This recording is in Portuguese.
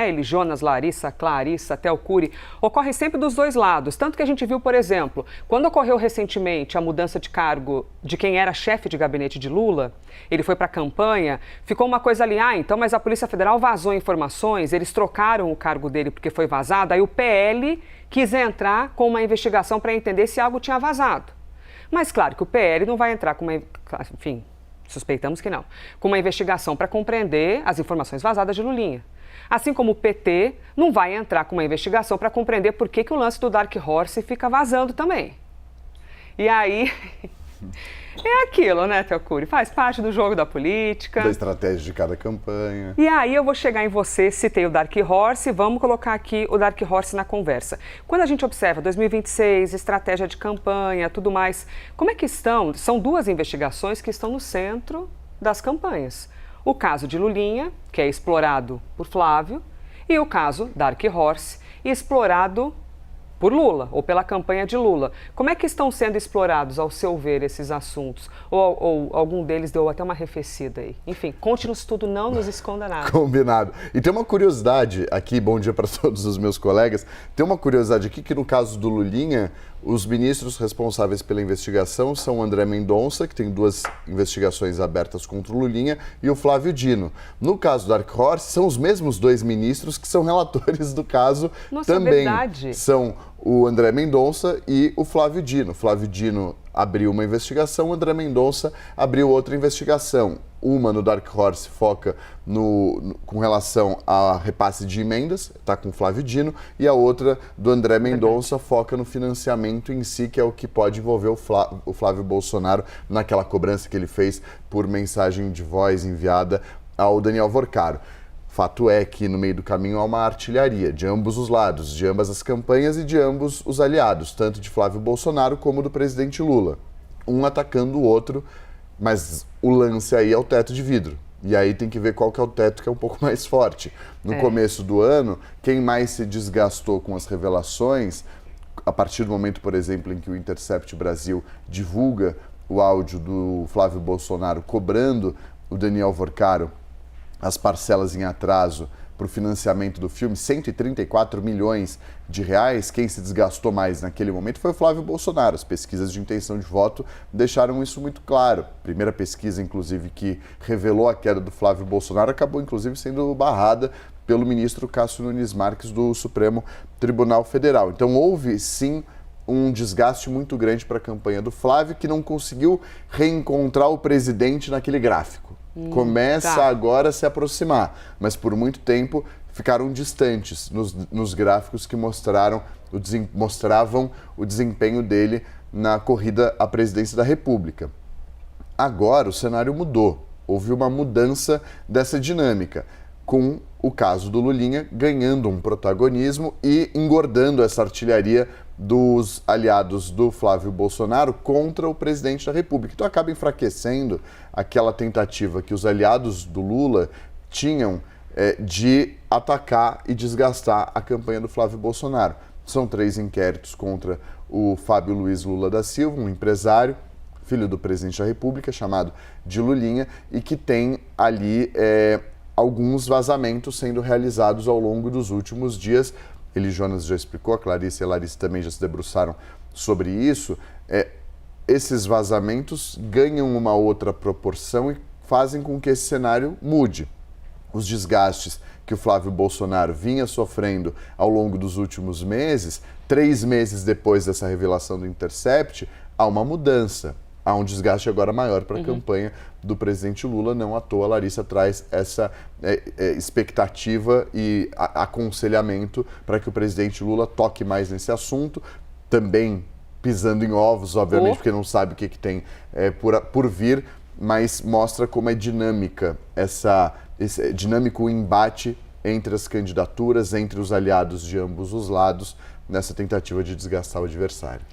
né? Ele, Jonas, Larissa, Clarissa, Théo Cury, ocorre sempre dos dois lados. Tanto que a gente viu, por exemplo, quando ocorreu recentemente a mudança de cargo de quem era chefe de gabinete de Lula, ele foi para a campanha, ficou uma coisa ali, então, mas a Polícia Federal vazou informações, eles trocaram o cargo dele porque foi vazado, aí o PL quis entrar com uma investigação para entender se algo tinha vazado. Mas claro que o PL não vai entrar com uma, enfim, suspeitamos que não, com uma investigação para compreender as informações vazadas de Lulinha. Assim como o PT não vai entrar com uma investigação para compreender por que o lance do Dark Horse fica vazando também. E aí, é aquilo, né, Théo Cury? Faz parte do jogo da política. Da estratégia de cada campanha. E aí eu vou chegar em você, citei o Dark Horse, vamos colocar aqui o Dark Horse na conversa. Quando a gente observa 2026, estratégia de campanha, tudo mais, como é que estão? São duas investigações que estão no centro das campanhas. O caso de Lulinha, que é explorado por Flávio, e o caso Dark Horse, explorado por Lula, ou pela campanha de Lula. Como é que estão sendo explorados, ao seu ver, esses assuntos? Ou algum deles deu até uma arrefecida aí? Enfim, conte-nos tudo, não nos esconda nada. Combinado. E tem uma curiosidade aqui, bom dia para todos os meus colegas, tem uma curiosidade aqui que no caso do Lulinha, os ministros responsáveis pela investigação são o André Mendonça, que tem 2 investigações abertas contra o Lulinha, e o Flávio Dino. No caso do Dark Horse, são os mesmos 2 ministros que são relatores do caso. Nossa, também. Verdade. São o André Mendonça e o Flávio Dino. Flávio Dino abriu uma investigação, o André Mendonça abriu outra investigação. Uma no Dark Horse foca com relação a repasse de emendas, está com o Flávio Dino, e a outra do André Mendonça foca no financiamento em si, que é o que pode envolver o Flávio Bolsonaro naquela cobrança que ele fez por mensagem de voz enviada ao Daniel Vorcaro. Fato é que no meio do caminho há uma artilharia de ambos os lados, de ambas as campanhas e de ambos os aliados, tanto de Flávio Bolsonaro como do presidente Lula. Um atacando o outro, mas o lance aí é o teto de vidro. E aí tem que ver qual que é o teto que é um pouco mais forte. No começo do ano, quem mais se desgastou com as revelações, a partir do momento, por exemplo, em que o Intercept Brasil divulga o áudio do Flávio Bolsonaro cobrando o Daniel Vorcaro as parcelas em atraso para o financiamento do filme, 134 milhões de reais, quem se desgastou mais naquele momento foi o Flávio Bolsonaro. As pesquisas de intenção de voto deixaram isso muito claro. Primeira pesquisa, inclusive, que revelou a queda do Flávio Bolsonaro acabou, inclusive, sendo barrada pelo ministro Cássio Nunes Marques do Supremo Tribunal Federal. Então, houve, sim, um desgaste muito grande para a campanha do Flávio, que não conseguiu reencontrar o presidente naquele gráfico. Começa agora a se aproximar, mas por muito tempo ficaram distantes nos gráficos que mostravam o desempenho dele na corrida à presidência da República. Agora o cenário mudou, houve uma mudança dessa dinâmica, com o caso do Lulinha ganhando um protagonismo e engordando essa artilharia dos aliados do Flávio Bolsonaro contra o presidente da República. Então acaba enfraquecendo aquela tentativa que os aliados do Lula tinham de atacar e desgastar a campanha do Flávio Bolsonaro. São 3 inquéritos contra o Fábio Luiz Lula da Silva, um empresário, filho do presidente da República, chamado de Lulinha, e que tem ali alguns vazamentos sendo realizados ao longo dos últimos dias. Ele, Jonas, já explicou, a Clarissa e a Larissa também já se debruçaram sobre isso. Esses vazamentos ganham uma outra proporção e fazem com que esse cenário mude. Os desgastes que o Flávio Bolsonaro vinha sofrendo ao longo dos últimos meses, 3 meses depois dessa revelação do Intercept, há uma mudança. Há um desgaste agora maior para a campanha do presidente Lula. Não à toa, a Larissa traz essa expectativa e aconselhamento para que o presidente Lula toque mais nesse assunto, também pisando em ovos, obviamente, porque não sabe o que tem por vir, mas mostra como é dinâmica esse dinâmico embate entre as candidaturas, entre os aliados de ambos os lados, nessa tentativa de desgastar o adversário.